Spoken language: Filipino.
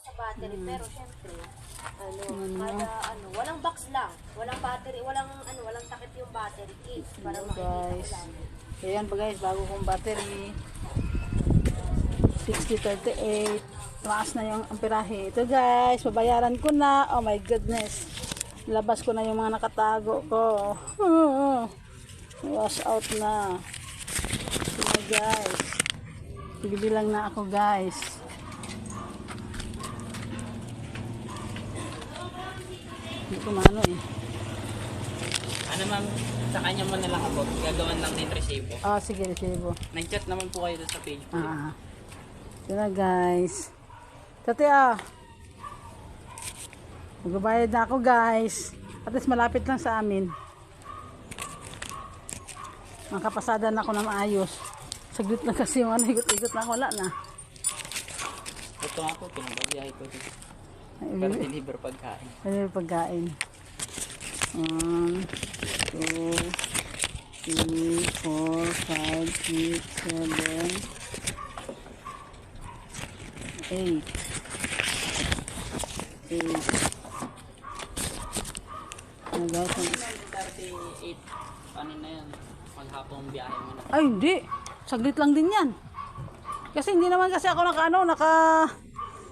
sa battery, pero syempre, walang box lang. Walang battery, walang takip yung battery case para makikita ko lang. Ayan pa guys, bago kong battery. 6038. Tumaas na yung amperahe. Ito guys, babayaran ko na. Oh my goodness. Labas ko na yung mga nakatago ko. Wash out na. Ito guys. Bibilang na ako guys. Hindi ko maano eh. Ano ma'am, sa kanya mo na lang ako. Gagawan lang din resibo. Sige, resibo. Nag-chat naman po kayo sa page ko. Ito na guys. Tati magbabayad na ako guys. At least malapit lang sa amin. Makapasada na ako na maayos. Saglit lang kasi yung higot-higot na wala na. Ito nga po, pinagbabiyahe ko dito. Para deliver pagkain. Deliver pagkain. 1, 2, 3, 4, 5, 6, 7, 8. 38. Ano na yan? Maghapong biyahe mo na. Ay hindi, saglit lang din yan. Kasi hindi naman kasi ako naka